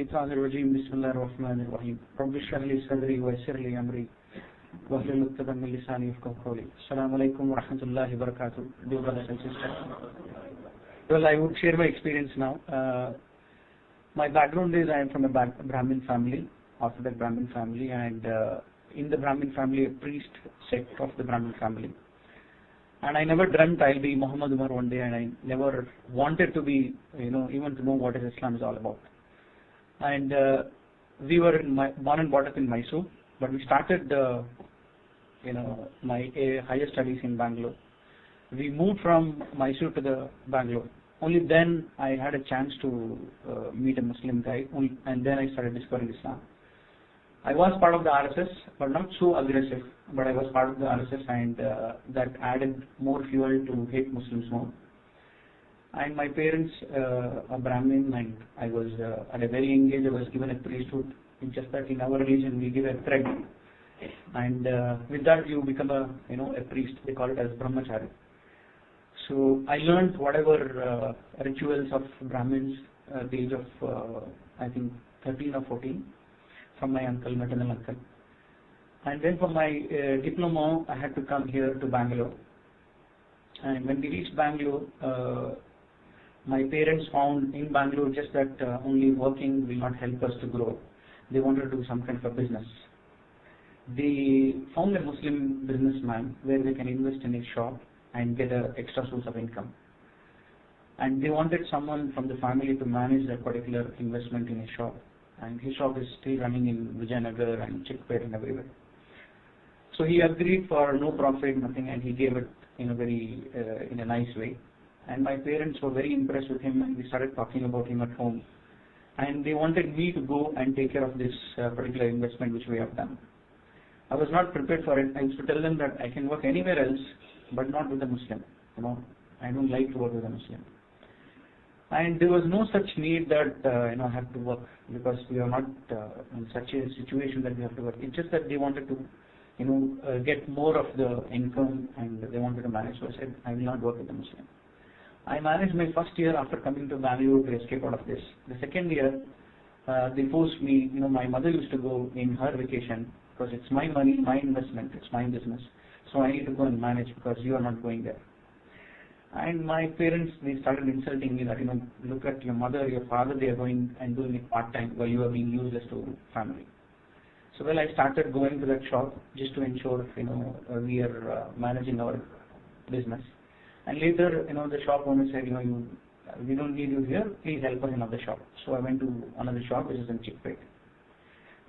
الشيطان الرجيم بسم الله الرحمن الرحيم رب اشرح لي صدري ويسر لي امري واحلل عقدة من لساني يفقهوا قولي. Assalamu alaikum wa rahmatullahi wa barakatuh. Dear brothers and sisters, well, I would share my experience now. My background is I am from a Brahmin family, Orthodox Brahmin family, and in the Brahmin family, a priest sect of the Brahmin family. And I never dreamt I'll be Muhammad Umar one day, and I never wanted to be, even to know what is Islam is all about. And we were born and brought up in Mysore, but we started, my higher studies in Bangalore. We moved from Mysore to the Bangalore. Only then I had a chance to meet a Muslim guy, and then I started discovering Islam. I was part of the RSS, but not so aggressive, but I was part of the RSS, and that added more fuel to hate Muslims more. And my parents are Brahmin, and I was at a very young age I was given a priesthood. It's just that in our religion we give a thread, and with that you become a priest. They call it as brahmachari. So I learned whatever rituals of Brahmins at the age of I think 13 or 14 from my uncle, maternal uncle. And then for my diploma I had to come here to Bangalore. And when we reached Bangalore, my parents found in Bangalore just that only working will not help us to grow. They wanted to do some kind of a business. They found a Muslim businessman where they can invest in his shop and get an extra source of income. And they wanted someone from the family to manage that particular investment in his shop. And his shop is still running in Vijayanagar and Chickpet and everywhere. So he agreed for no profit, nothing, and he gave it in a nice way. And my parents were very impressed with him, and we started talking about him at home. And they wanted me to go and take care of this particular investment which we have done. I was not prepared for it. I used to tell them that I can work anywhere else, but not with a Muslim. I don't like to work with a Muslim. And there was no such need that I have to work, because we are not in such a situation that we have to work. It's just that they wanted to get more of the income, and they wanted to manage. So I said, I will not work with a Muslim. I managed my first year after coming to Bangalore to escape out of this. The second year, they forced me, my mother used to go in her vacation, because it's my money, my investment, it's my business. So I need to go and manage because you are not going there. And my parents, they started insulting me that, look at your mother, your father, they are going and doing it part-time while you are being useless to family. So I started going to that shop just to ensure, we are managing our business. And later, the shop owner said, we don't need you here, please help us in another shop. So I went to another shop, which is in Chickpet.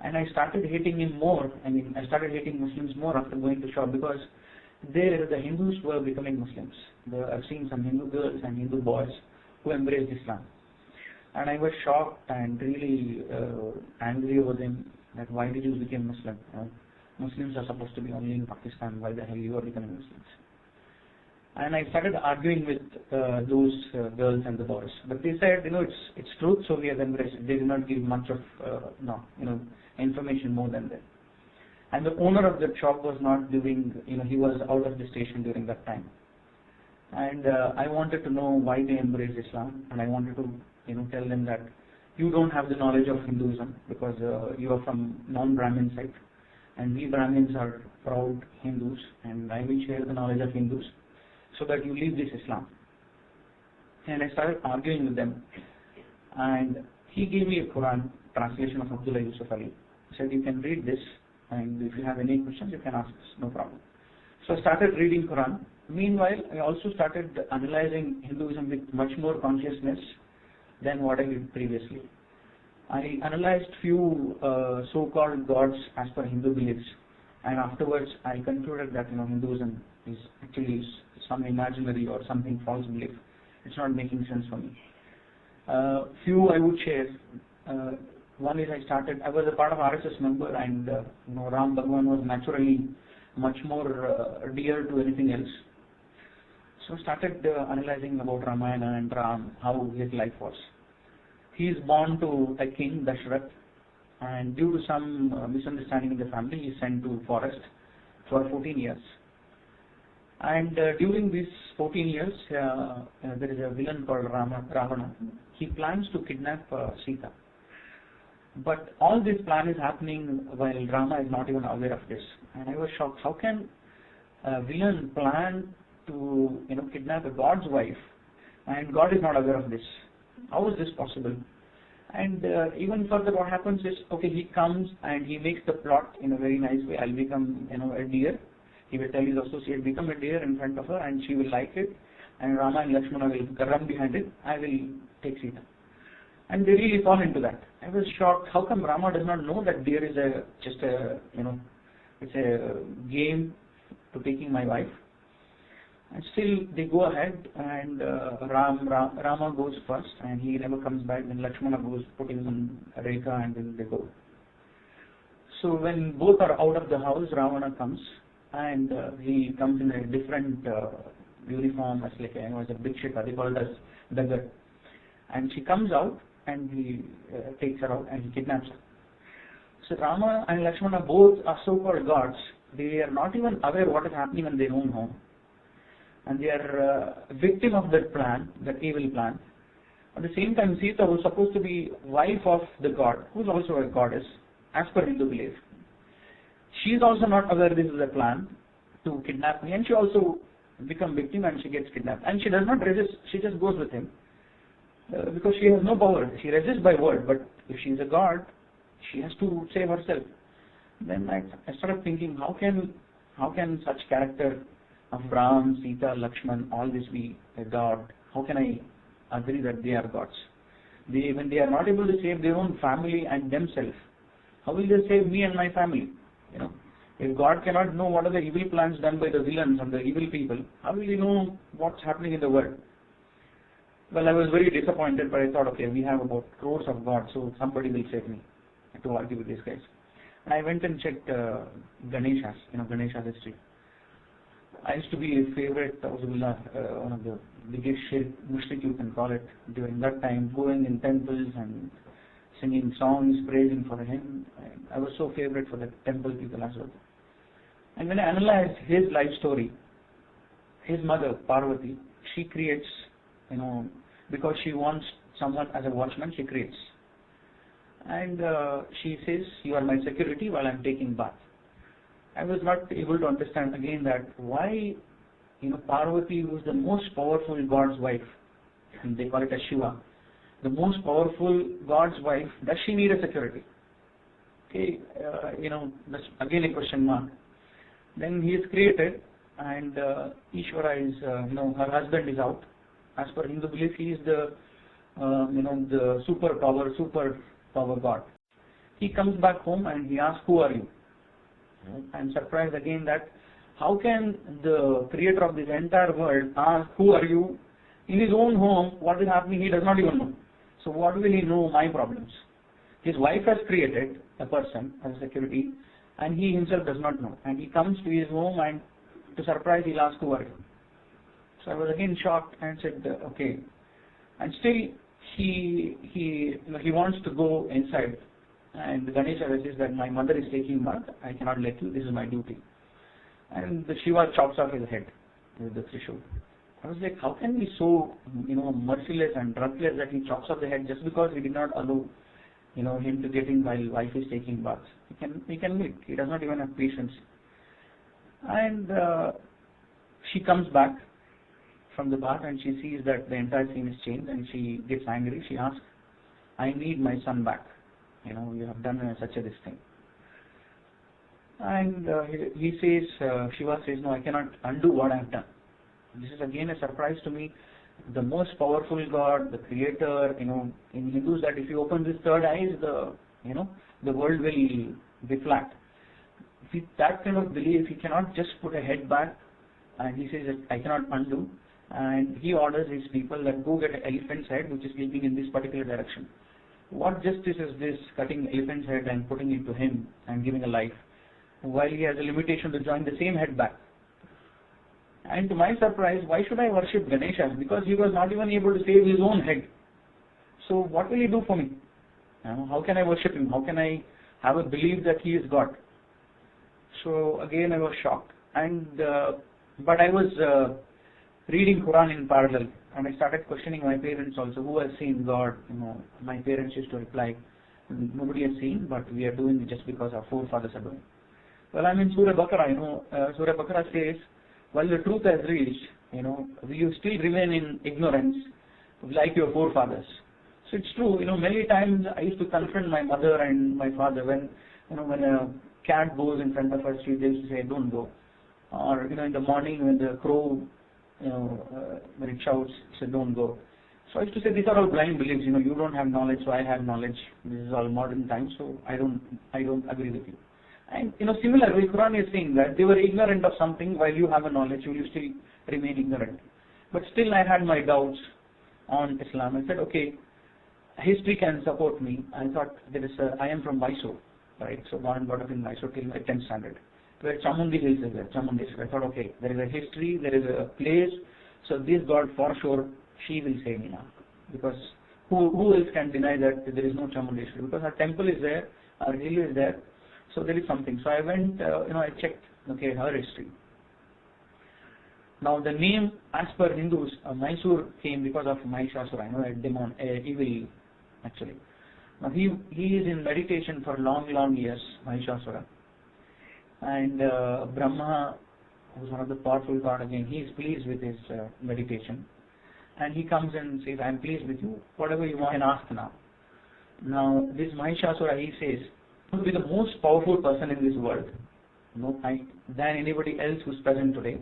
And I started hating him more. I started hating Muslims more after going to shop, because there the Hindus were becoming Muslims. I've seen some Hindu girls and Hindu boys who embraced Islam. And I was shocked and really angry over them, that why did you become Muslim? Muslims are supposed to be only in Pakistan, why the hell you are becoming Muslims? And I started arguing with those girls and the boys. But they said, it's truth, so we have embraced it. They did not give much of, information more than that. And the owner of the shop was not doing, he was out of the station during that time. And I wanted to know why they embraced Islam, and I wanted to, tell them that you don't have the knowledge of Hinduism, because you are from non-Brahmin sect, and we Brahmins are proud Hindus, and I will share the knowledge of Hindus, so that you leave this Islam. And I started arguing with them, and he gave me a Quran translation of Abdullah Yusuf Ali. He said, you can read this, and if you have any questions, you can ask us, no problem. So I started reading Quran. Meanwhile, I also started analyzing Hinduism with much more consciousness than what I did previously. I analyzed few so-called gods as per Hindu beliefs, and afterwards I concluded that Hinduism is actually some imaginary or something false belief. It's not making sense for me. Few I would share. One is I was a part of RSS member, and Ram Bhagwan was naturally much more dear to anything else. So I started analyzing about Ramayana and Ram, how his life was. He is born to a king, Dashrath, and due to some misunderstanding in the family, he is sent to forest for 14 years. And during these 14 years, there is a villain called Ravana. He plans to kidnap Sita. But all this plan is happening while Rama is not even aware of this. And I was shocked. How can a villain plan to kidnap a God's wife and God is not aware of this? How is this possible? And even further, what happens is, okay, he comes and he makes the plot in a very nice way. I'll become, a deer. He will tell his associate, become a deer in front of her, and she will like it. And Rama and Lakshmana will run behind it. I will take Sita. And they really fall into that. I was shocked. How come Rama does not know that deer is it's a game to taking my wife? And still they go ahead, and Rama goes first, and he never comes back. Then Lakshmana goes, putting on Rekha, and then they go. So when both are out of the house, Ravana comes, and he comes in a different uniform, as like as a big shikha, they call it as beggar. And she comes out, and he takes her out, and he kidnaps her. So Rama and Lakshmana both are so-called gods. They are not even aware what is happening in their own home. And they are victim of that plan, that evil plan. At the same time, Sita was supposed to be wife of the god, who is also a goddess, as per Hindu belief. She is also not aware this is a plan to kidnap me, and she also becomes victim and she gets kidnapped. And she does not resist, she just goes with him. Because she has no power. She resists by word, but if she is a god, she has to save herself. Then I started thinking, how can such character of Ram, Sita, Lakshman, all this be a god? How can I agree that they are gods? When they are not able to save their own family and themselves, how will they save me and my family? If God cannot know what are the evil plans done by the villains and the evil people, how will he know what's happening in the world? Well, I was very disappointed, but I thought, okay, we have about crores of gods, so somebody will save me to argue with these guys. And I went and checked Ganesha's history. I used to be a favorite, one of the biggest mushrik you can call it, during that time, going in temples and singing songs, praising for him. I was so favorite for the temple people as well. And when I analyzed his life story, his mother, Parvati, she creates, because she wants someone as a watchman, she creates. And she says, you are my security while I am taking bath. I was not able to understand again that why, Parvati was the most powerful God's wife, and they call it as Shiva, the most powerful God's wife, does she need a security? Okay, that's again a question mark. Then he is created, and Ishvara is, her husband is out. As per Hindu belief, he is the super power God. He comes back home and he asks, who are you? I'm surprised again that how can the creator of this entire world ask, who are you? In his own home, what is happening, he does not even know. So what will he know my problems? His wife has created a person as a security, and he himself does not know. And he comes to his home, and to surprise, he'll ask, who are you? So I was again shocked and said, okay. And still, he wants to go inside. And Ganesha says that my mother is taking bath, I cannot let you, this is my duty. And the Shiva chops off his head with the Trishul. I was like, how can he be so, merciless and ruthless that he chops off the head just because he did not allow, him to get in while wife is taking baths? He can wait. He does not even have patience. And she comes back from the bath and she sees that the entire scene is changed, and she gets angry. She asks, I need my son back. You have done such a this thing. And he says, Shiva says, no, I cannot undo what I have done. This is again a surprise to me. The most powerful God, the creator, in Hindus, that if you open this third eye, the world will be flat. With that kind of belief, he cannot just put a head back, and he says that I cannot undo. And he orders his people that go get an elephant's head, which is sleeping in this particular direction. What justice is this, cutting elephant's head and putting it to him and giving a life, while he has a limitation to join the same head back? And to my surprise, why should I worship Ganesha? Because he was not even able to save his own head. So what will he do for me? How can I worship him? How can I have a belief that he is God? So again I was shocked. And but I was reading Quran in parallel, and I started questioning my parents also, who has seen God? My parents used to reply, Nobody has seen, but we are doing it just because our forefathers are doing. Well, I'm in Surah Baqarah, Surah Baqarah says, while the truth has reached, you still remain in ignorance, like your forefathers. So it's true, many times I used to confront my mother and my father when a cat goes in front of us, they used to say, don't go. Or, in the morning when the crow, when it shouts, say, don't go. So I used to say, these are all blind beliefs, you don't have knowledge, so I have knowledge. This is all modern times, so I don't agree with you. And, similarly, Quran is saying that they were ignorant of something while you have a knowledge, you will still remain ignorant. But still I had my doubts on Islam. I said, okay, history can support me. I thought I am from Mysore, right? So born and brought up in Mysore till my 10th standard, where Chamundi Hills is there, Chamundi. I thought, okay, there is a history, there is a place, so this God for sure, she will save me now. Because who else can deny that there is no Chamundeshwari? Because our temple is there, our hill is there, so there is something. So I went, I checked, okay, her history. Now the name, as per Hindus, Mysore came because of Mahishasura, a demon, evil actually. Now he is in meditation for long years, Mahishasura. And Brahma, who is one of the powerful God again, he is pleased with his meditation. And he comes and says, I am pleased with you, whatever you want, and ask now. Now this Mahishasura, he says, to be the most powerful person in this world, than anybody else who is present today.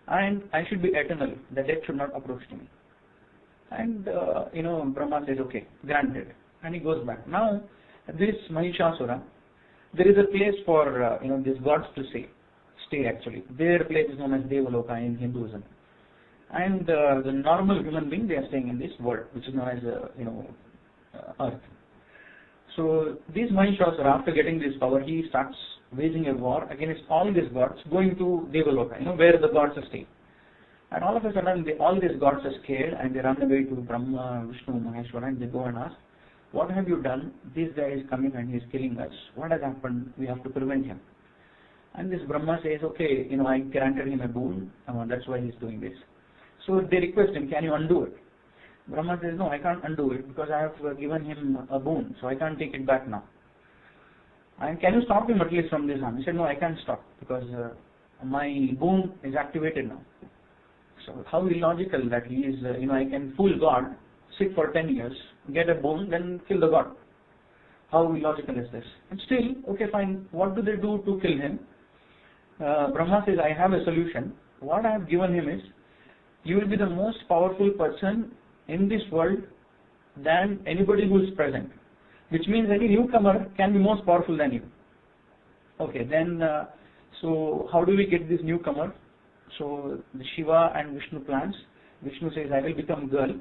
And I should be eternal, the death should not approach to me. And, Brahma says, okay, granted. And he goes back. Now, this Mahishasura, there is a place for, these gods to stay actually. Their place is known as Devaloka in Hinduism. And the normal human being, they are staying in this world, which is known as, earth. So, this Mahishasura, after getting this power, he starts waging a war against all these gods, going to Devaloka, where the gods are staying. And all of a sudden, all these gods are scared and they run away to Brahma, Vishnu, Maheshwara, and they go and ask, what have you done? This guy is coming and he is killing us. What has happened? We have to prevent him. And this Brahma says, okay, I granted him a boon, that's why he is doing this. So they request him, can you undo it? Brahma says, no, I can't undo it because I have given him a boon, so I can't take it back now. And can you stop him at least from this harm? He said, no, I can't stop because my boon is activated now. So how illogical that he is, I can fool God, sit for 10 years, get a boon, then kill the God. How illogical is this? And still, okay, fine, what do they do to kill him? Brahma says, I have a solution. What I have given him is, you will be the most powerful person in this world than anybody who is present. Which means any newcomer can be most powerful than you. Okay, then, so how do we get this newcomer? So the Shiva and Vishnu plans. Vishnu says, I will become girl.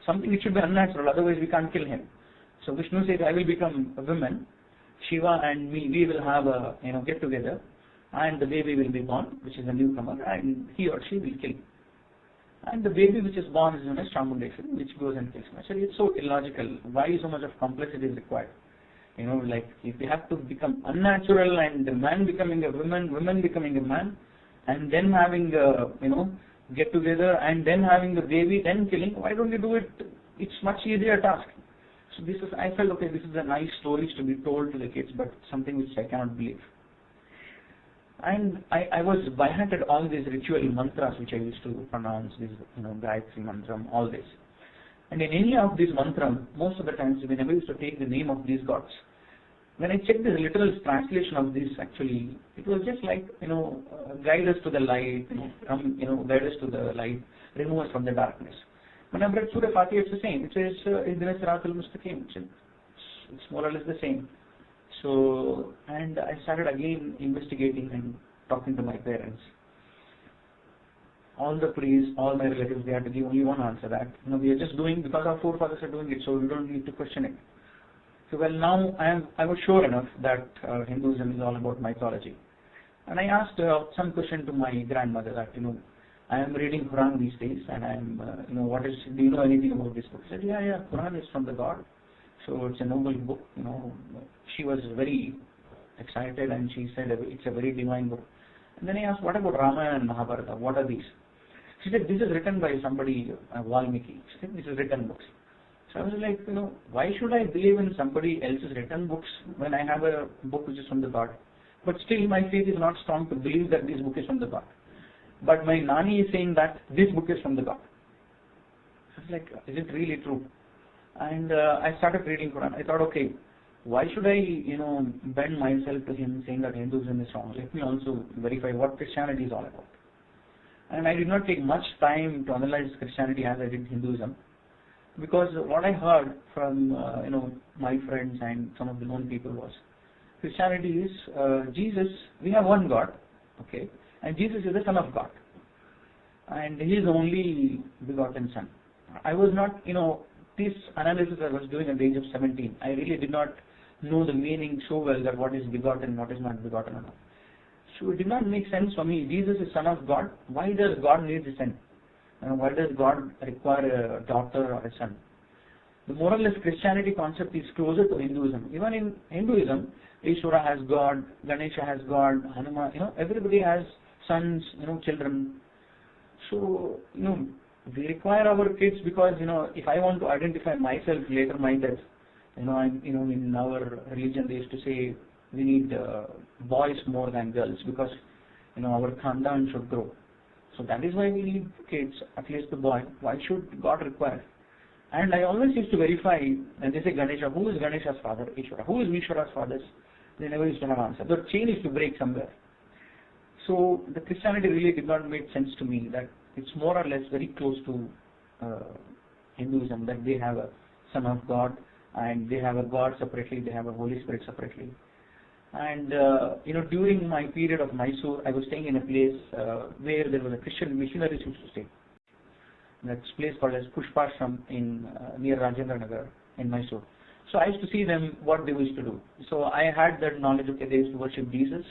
Something which should be unnatural, otherwise we can't kill him. So Vishnu says, I will become a woman. Shiva and me, we will have a get together, and the baby will be born, which is a newcomer, and he or she will kill. And the baby which is born is known as Chamundeshwari, which goes and kills him. Actually, it's so illogical. Why so much of complexity is required? Like if they have to become unnatural and the man becoming a woman, woman becoming a man, and then having get together and then having the baby, then killing, why don't you do it? It's much easier task. So I felt, okay, this is a nice story to be told to the kids, but something which I cannot believe. And I was by-hearted all these ritual mantras which I used to pronounce, these, Gayatri mantram, all this. And in any of these mantram, most of the times we never used to take the name of these gods. When I checked the literal translation of this, actually, it was just like, guide us to the light, guide us to the light, remove us from the darkness. When I read Surah Fatiha, it's the same. It says, Ihdina Siratal Mustaqim. It's more or less the same. So, and I started again investigating and talking to my parents. All the priests, all my relatives, they had to give only one answer, that we are just doing because our forefathers are doing it, so we don't need to question it. So well, now I was sure enough that Hinduism is all about mythology. And I asked some question to my grandmother that, I am reading Quran these days, and I am, do you know anything about this book? She said, yeah, Quran is from the God. So it's a noble book, She was very excited and she said it's a very divine book. And then I asked, what about Ramayana and Mahabharata? What are these? She said, this is written by somebody, Valmiki. She said, this is written books. So I was like, why should I believe in somebody else's written books when I have a book which is from the God? But still my faith is not strong to believe that this book is from the God. But my Nani is saying that this book is from the God. I was like, is it really true? And I started reading Quran. I thought, okay, why should I, bend myself to him saying that Hinduism is wrong? Let me also verify what Christianity is all about. And I did not take much time to analyze Christianity as I did Hinduism, because what I heard from my friends and some of the known people was Christianity is Jesus. We have one God, okay, and Jesus is the Son of God, and He is the only begotten Son. I was not, this analysis I was doing at the age of 17. I really did not know the meaning so well that what is begotten, what is not begotten. So it did not make sense for me. Jesus is Son of God. Why does God need a son? Why does God require a daughter or a son? The more or less Christianity concept is closer to Hinduism. Even in Hinduism, Ishvara has God, Ganesha has God, Hanuman, everybody has sons, children. So, we require our kids because, if I want to identify myself later my death, in our religion they used to say we need boys more than girls because, our khandan should grow. So that is why we need kids, at least the boy. Why should God require? And I always used to verify, and they say Ganesha, who is Ganesha's father? Ishvara. Who is Ishvara's father? They never used to have answer. The chain is to break somewhere. So the Christianity really did not make sense to me, that it's more or less very close to Hinduism, that they have a Son of God and they have a God separately, they have a Holy Spirit separately. And during my period of Mysore, I was staying in a place where there was a Christian missionaries used to stay. That's a place called as Pushpashram in near Rajendra Nagar in Mysore. So I used to see them, what they used to do. So I had that knowledge, okay, they used to worship Jesus.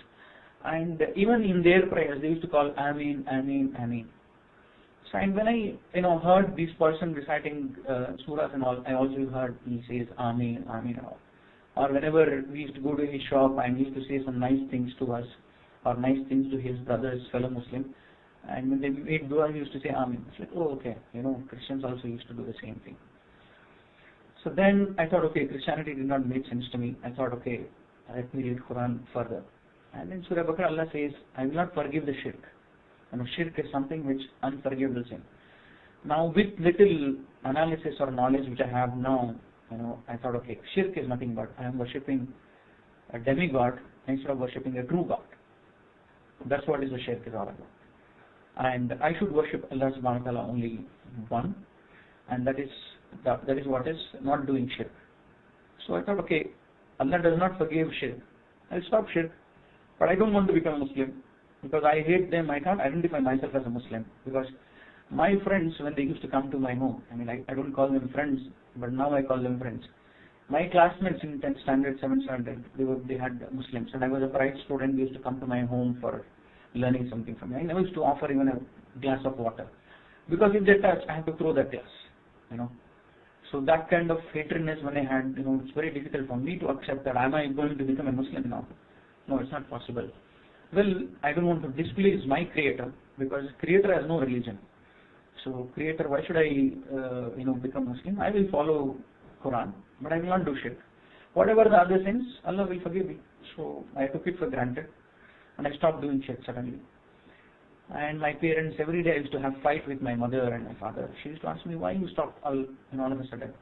And even in their prayers, they used to call Amen, Amen, Amen. So and when I heard this person reciting surahs and all, I also heard he says Amen, Amen and all. Or whenever we used to go to his shop and he used to say some nice things to us, or nice things to his brothers, fellow Muslim, and when they made dua, he used to say Amen. It's like, oh, okay, Christians also used to do the same thing. So then I thought, okay, Christianity did not make sense to me. I thought, okay, let me read Quran further. And in Surah Baqarah, Allah says, I will not forgive the shirk. Shirk is something which unforgivable sin. Now, with little analysis or knowledge which I have now, I thought, okay, shirk is nothing but I am worshipping a demigod instead of worshipping a true God. That's what is the shirk is all about. And I should worship Allah subhanahu wa ta'ala only one, and that is what is not doing shirk. So I thought, okay, Allah does not forgive shirk. I'll stop shirk, but I don't want to become a Muslim because I hate them. I can't identify myself as a Muslim because my friends, when they used to come to my home, I don't call them friends, but now I call them friends. My classmates in 10th standard, 7th standard, they had Muslims, and I was a bright student. They used to come to my home for learning something from me. I never used to offer even a glass of water because if they touch, I have to throw that glass, So that kind of hatredness when I had, it's very difficult for me to accept that. Am I going to become a Muslim now? No, it's not possible. Well, I don't want to displease my Creator because Creator has no religion. So Creator, why should I, become Muslim? I will follow Quran, but I will not do shirk. Whatever the other sins, Allah will forgive me. So I took it for granted, and I stopped doing shirk suddenly. And my parents, every day I used to have fight with my mother and my father. She used to ask me, why you stopped all of a sudden?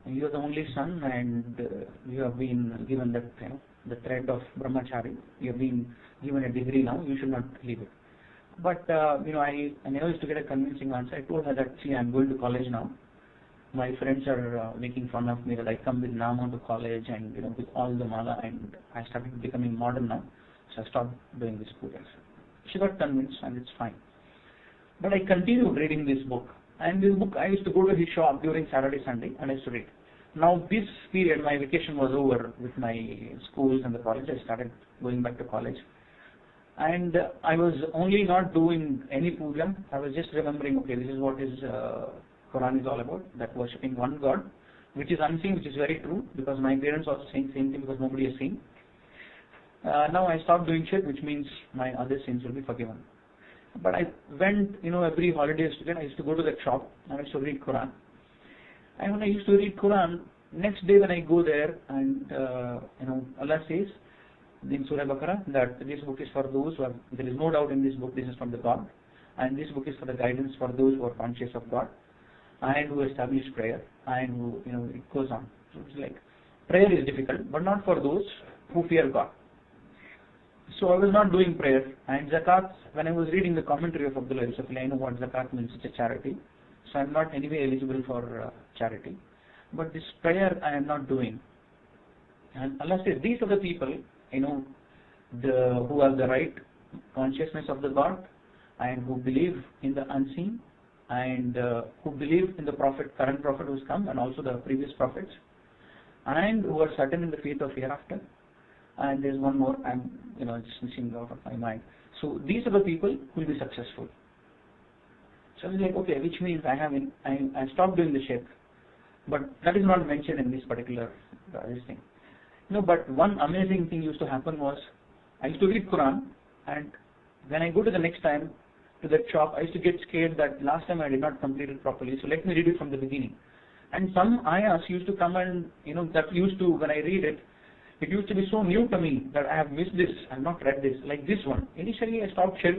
And you are the only son, and you have been given that, the thread of brahmachari. You have been given a degree now. You should not leave it. But I never used to get a convincing answer. I told her that, see, I'm going to college now. My friends are making fun of me that I come with Nama to college and with all the mala, and I started becoming modern now. So I stopped doing this pujas. She got convinced, and it's fine. But I continued reading this book. And this book, I used to go to his shop during Saturday, Sunday, and I used to read. Now this period, my vacation was over with my schools and the college. I started going back to college. And I was only not doing any puja. I was just remembering, okay, this is what is Quran is all about, that worshipping one God, which is unseen, which is very true, because my parents also saying the same thing because nobody is seeing. Now I stopped doing shirk, which means my other sins will be forgiven. But I went, every holiday student, I used to go to that shop and I used to read Quran. And when I used to read Quran, next day when I go there and Allah says in Surah Baqarah that this book is for those who are, there is no doubt in this book, this is from the God, and this book is for the guidance for those who are conscious of God and who establish prayer, and who, it goes on. So it's like prayer is difficult, but not for those who fear God. So I was not doing prayer, and zakat, when I was reading the commentary of Abdullah Yusuf, I know what zakat means, it's a charity, so I am not anyway eligible for charity, but this prayer I am not doing. And Allah says these are the people, who have the right consciousness of the God, and who believe in the unseen, and who believe in the prophet, current prophet who's come, and also the previous prophets, and who are certain in the faith of hereafter. And there's one more, I'm just missing out of my mind. So these are the people who will be successful. So I was like, okay, which means I stopped doing the shirk, but that is not mentioned in this particular thing. But one amazing thing used to happen was, I used to read Quran, and when I go to the next time to that shop, I used to get scared that last time I did not complete it properly, so let me read it from the beginning. And some ayahs used to come and, that used to, when I read it, it used to be so new to me that I have missed this, I have not read this, like this one. Initially I stopped shirk,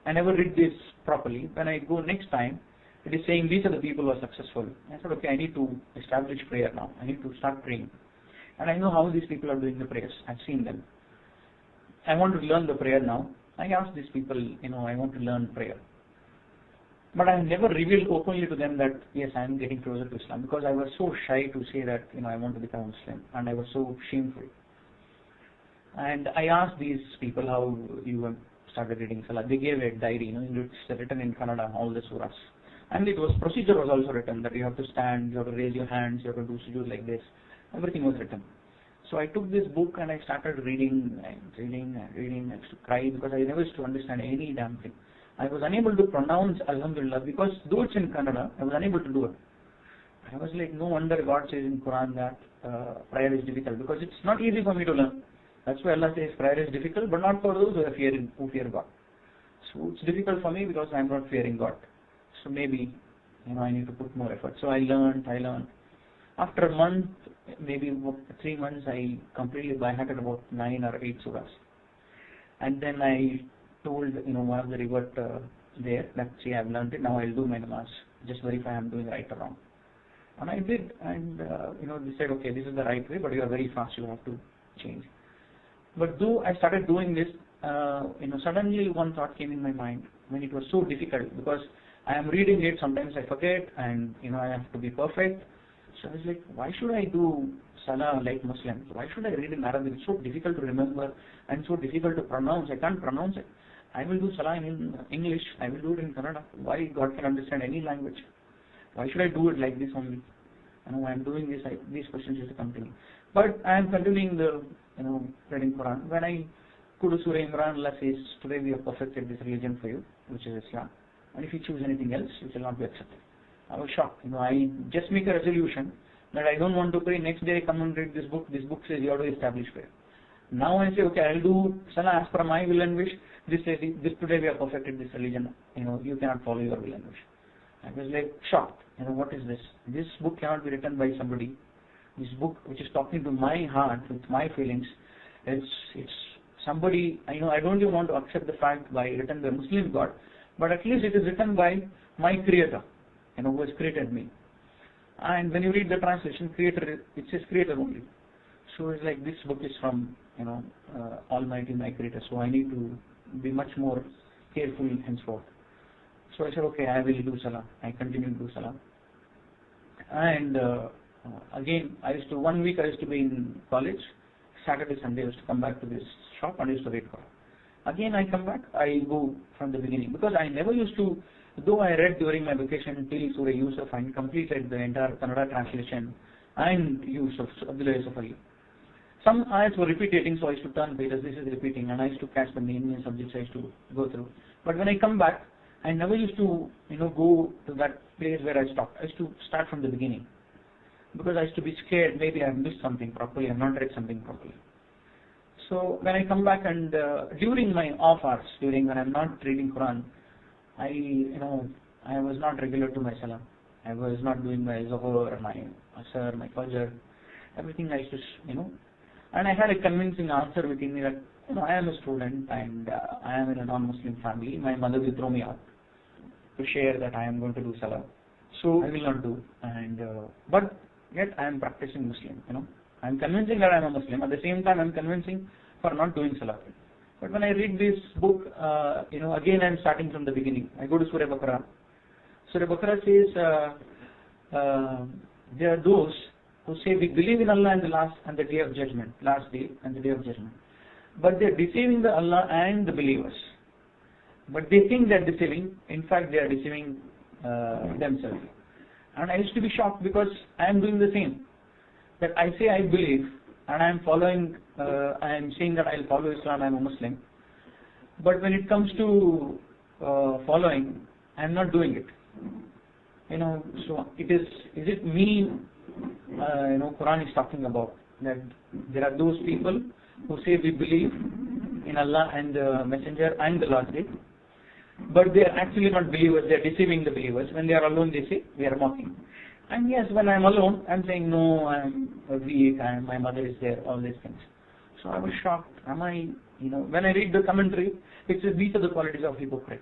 I never read this properly. When I go next time, it is saying these are the people who are successful. I said, okay, I need to establish prayer now, I need to start praying. And I know how these people are doing the prayers, I've seen them. I want to learn the prayer now. I asked these people, I want to learn prayer. But I have never revealed openly to them that, yes, I am getting closer to Islam, because I was so shy to say that, I want to become Muslim, and I was so shameful. And I asked these people how you have started reading Salah. They gave a diary, it's written in Kannada, all the surahs. And procedure was also written, that you have to stand, you have to raise your hands, you have to do sujood like this. Everything was written. So I took this book and I started reading. I used to cry because I never used to understand any damn thing. I was unable to pronounce Alhamdulillah, because though it's in Kannada, I was unable to do it. I was like, no wonder God says in Quran that prayer is difficult, because it's not easy for me to learn. That's why Allah says prayer is difficult, but not for those who fear God. So it's difficult for me because I'm not fearing God. So maybe, I need to put more effort. So I learned. After a month, maybe 3 months, I completely by-hearted about 9 or 8 surahs. And then I told, one of the revert there that, see, I've learned it, now I'll do my namaz, just verify I'm doing right or wrong. And I did, and they said, okay, this is the right way, but you are very fast, you have to change. But though I started doing this, suddenly one thought came in my mind, when it was so difficult, because I am reading it, sometimes I forget, and I have to be perfect. So I was like, why should I do Salah like Muslims? Why should I read in Arabic? It's so difficult to remember and so difficult to pronounce. I can't pronounce it. I will do Salah in English. I will do it in Kannada. Why God can understand any language? Why should I do it like this only? I am doing this. These questions used to come to me. But I am continuing the reading Quran. When I go to Surah Imran, Allah says, today we have perfected this religion for you, which is Islam. And if you choose anything else, it will not be accepted. I was shocked. I just make a resolution that I don't want to pray. Next day I come and read this book. This book says you have to establish prayer. Now I say, okay, I'll do Salah as per my will and wish. This says, today we have perfected this religion. You cannot follow your will and wish. I was like shocked. What is this? This book cannot be written by somebody. This book, which is talking to my heart, with my feelings, it's somebody. I don't even want to accept the fact by written by Muslim God, but at least it is written by my Creator, who has created me. And when you read the translation, Creator, it says Creator only. So it's like this book is from Almighty, my Creator. So I need to be much more careful henceforth. So I said, okay, I will do Salah. I continue to do Salah. And again, 1 week I used to be in college. Saturday, Sunday I used to come back to this shop and I used to read Quran. Again I come back, I go from the beginning, because I never used to, though I read during my vacation till Surah Yusuf and completed the entire Kannada translation and Yusuf, Abdullah Yusuf Ali. Some ayats were repeating, so I used to turn pages, this is repeating, and I used to catch the main subjects I used to go through. But when I come back, I never used to, go to that place where I stopped. I used to start from the beginning, because I used to be scared, maybe I have missed something properly, I have not read something properly. So when I come back and during my off hours, when I am not reading Quran, I was not regular to my Salah. I was not doing my Zohar, my Asr, my Fajr, everything I used to, and I had a convincing answer within me that, I am a student and I am in a non-Muslim family. My mother will throw me out to share that I am going to do Salah. So I will not do. And but yet I am practicing Muslim. I am convincing that I am a Muslim. At the same time, I am convincing for not doing Salah. But when I read this book, again I am starting from the beginning. I go to Surah Baqarah. Surah Baqarah says there are those who say we believe in Allah and the day of judgment, last day and the day of judgment. But they are deceiving the Allah and the believers. But they think they are deceiving. In fact, they are deceiving themselves. And I used to be shocked because I am doing the same. That I say I believe and I am following, I am saying that I will follow Islam, I am a Muslim. But when it comes to following, I am not doing it. So is it me, Quran is talking about, that there are those people who say we believe in Allah and the Messenger and the last day, but they are actually not believers, they are deceiving the believers. When they are alone, they say we are mocking. And yes, when I am alone, I am saying no, I am weak, my mother is there, all these things. So I was shocked. When I read the commentary, it says these are the qualities of hypocrites.